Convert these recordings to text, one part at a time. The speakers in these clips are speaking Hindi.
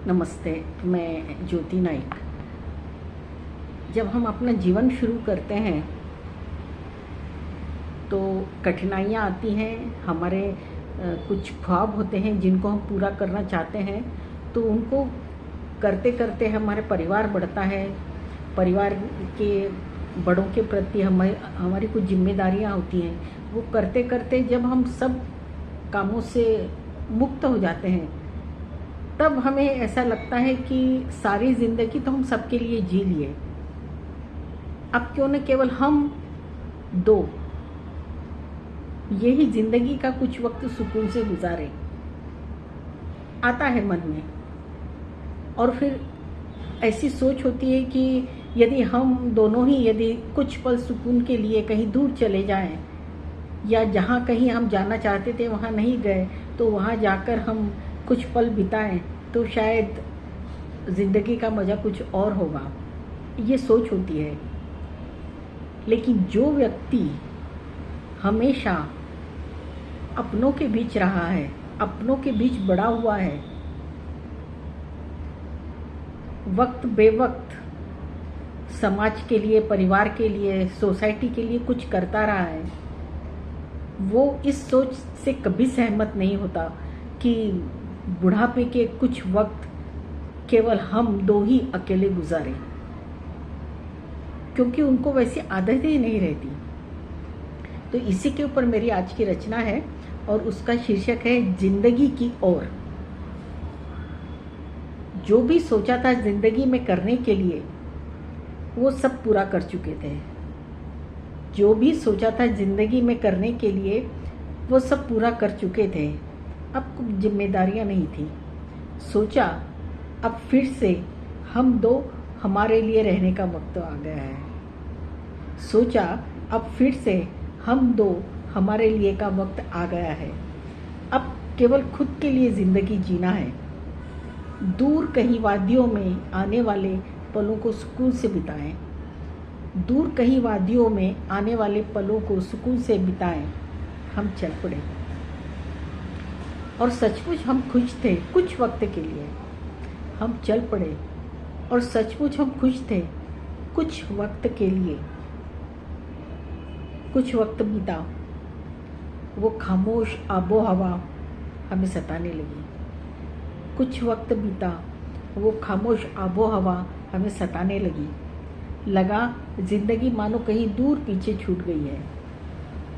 नमस्ते। मैं ज्योति नाइक। जब हम अपना जीवन शुरू करते हैं तो कठिनाइयाँ आती हैं। हमारे कुछ ख्वाब होते हैं जिनको हम पूरा करना चाहते हैं, तो उनको करते करते हमारे परिवार बढ़ता है। परिवार के बड़ों के प्रति हमारी कुछ जिम्मेदारियाँ होती हैं। वो करते करते जब हम सब कामों से मुक्त हो जाते हैं, तब हमें ऐसा लगता है कि सारी ज़िंदगी तो हम सबके लिए जी लिए, अब क्यों न केवल हम दो यही ज़िंदगी का कुछ वक्त सुकून से गुजारें। आता है मन में, और फिर ऐसी सोच होती है कि यदि हम दोनों ही यदि कुछ पल सुकून के लिए कहीं दूर चले जाएं, या जहाँ कहीं हम जाना चाहते थे वहाँ नहीं गए, तो वहाँ जाकर हम कुछ पल बिताएं, तो शायद ज़िंदगी का मज़ा कुछ और होगा। ये सोच होती है। लेकिन जो व्यक्ति हमेशा अपनों के बीच रहा है, अपनों के बीच बड़ा हुआ है, वक्त बेवक्त समाज के लिए, परिवार के लिए, सोसाइटी के लिए कुछ करता रहा है, वो इस सोच से कभी सहमत नहीं होता कि बुढ़ापे के कुछ वक्त केवल हम दो ही अकेले गुजारें, क्योंकि उनको वैसी आदत ही नहीं रहती। तो इसी के ऊपर मेरी आज की रचना है, और उसका शीर्षक है जिंदगी की ओर। जो भी सोचा था जिंदगी में करने के लिए, वो सब पूरा कर चुके थे। जो भी सोचा था जिंदगी में करने के लिए, वो सब पूरा कर चुके थे। अब कुछ जिम्मेदारियां नहीं थी। सोचा अब फिर से हम दो हमारे लिए रहने का वक्त आ गया है। सोचा अब फिर से हम दो हमारे लिए का वक्त आ गया है। अब केवल खुद के लिए ज़िंदगी जीना है। दूर कहीं वादियों में आने वाले पलों को सुकून से बिताएं। दूर कहीं वादियों में आने वाले पलों को सुकून से बिताएं। हम चल पड़े, और सचमुच हम खुश थे कुछ वक्त के लिए। हम चल पड़े, और सचमुच हम खुश थे कुछ वक्त के लिए। कुछ वक्त बीता, वो खामोश आबो हवा हमें सताने लगी। कुछ वक्त बीता, वो खामोश आबो हवा हमें सताने लगी। लगा जिंदगी मानो कहीं दूर पीछे छूट गई है।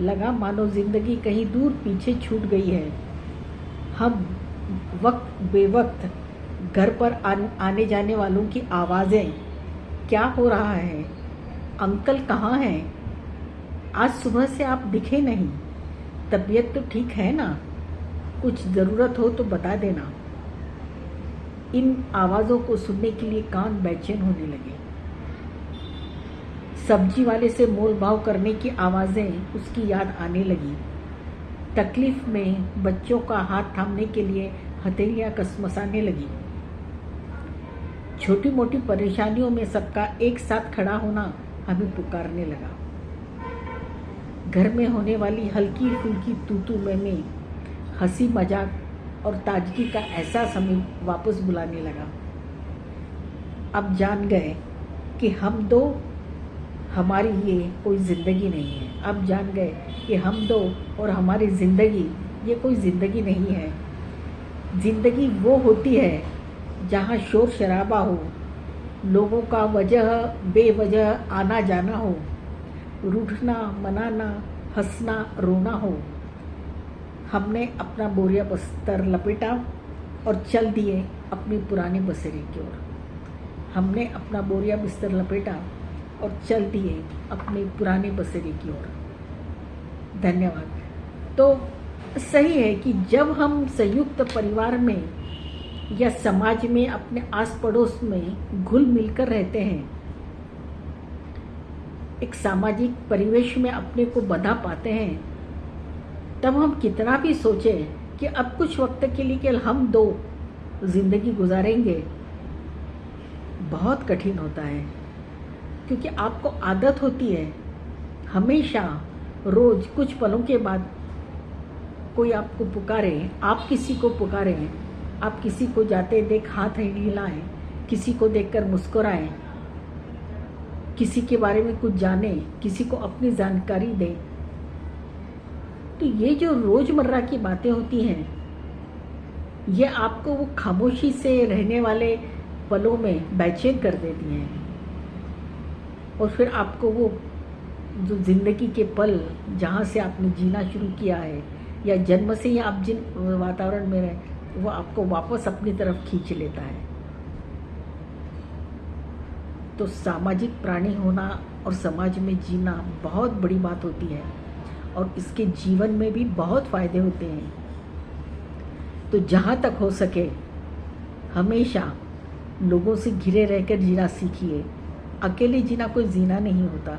लगा मानो जिंदगी कहीं दूर पीछे छूट गई है। हम वक्त बेवक्त घर पर आने जाने वालों की आवाज़ें, क्या हो रहा है, अंकल कहाँ हैं, आज सुबह से आप दिखे नहीं, तबीयत तो ठीक है ना, कुछ ज़रूरत हो तो बता देना। इन आवाज़ों को सुनने के लिए कान बेचैन होने लगे। सब्जी वाले से मोल भाव करने की आवाज़ें उसकी याद आने लगी। तकलीफ में बच्चों का हाथ थामने के लिए हथेलियाँ कसमसाने लगी। छोटी मोटी परेशानियों में सबका एक साथ खड़ा होना हमें पुकारने लगा। घर में होने वाली हल्की फुल्की तू में हंसी मजाक और ताजगी का एहसास हमें वापस बुलाने लगा। अब जान गए कि हम दो हमारी ये कोई ज़िंदगी नहीं है। अब जान गए कि हम दो और हमारी ज़िंदगी ये कोई ज़िंदगी नहीं है। ज़िंदगी वो होती है जहाँ शोर शराबा हो, लोगों का वजह बेवजह आना जाना हो, रूठना मनाना हंसना रोना हो। हमने अपना बोरिया बस्तर लपेटा और चल दिए अपनी पुरानी बसेरे की ओर। हमने अपना बोरिया बिस्तर लपेटा और चल दिए अपनी पुरानी बसेरे की ओर। धन्यवाद। तो सही है कि जब हम संयुक्त परिवार में या समाज में अपने आस पड़ोस में घुल मिलकर रहते हैं, एक सामाजिक परिवेश में अपने को बंधा पाते हैं, तब हम कितना भी सोचें कि अब कुछ वक्त के लिए केवल हम दो जिंदगी गुजारेंगे, बहुत कठिन होता है। क्योंकि आपको आदत होती है हमेशा रोज कुछ पलों के बाद कोई आपको पुकारे, आप किसी को पुकारें, आप किसी को जाते देख हाथ हिलाएं, किसी को देखकर मुस्कुराएं, किसी के बारे में कुछ जानें, किसी को अपनी जानकारी दें। तो ये जो रोज़मर्रा की बातें होती हैं, ये आपको वो खामोशी से रहने वाले पलों में बेचैन कर देती हैं, और फिर आपको वो जो ज़िंदगी के पल जहाँ से आपने जीना शुरू किया है, या जन्म से ही आप जिन वातावरण में रहे, वो आपको वापस अपनी तरफ खींच लेता है। तो सामाजिक प्राणी होना और समाज में जीना बहुत बड़ी बात होती है, और इसके जीवन में भी बहुत फ़ायदे होते हैं। तो जहाँ तक हो सके हमेशा लोगों से घिरे रहकर जीना सीखिए। अकेले जीना कोई जीना नहीं होता,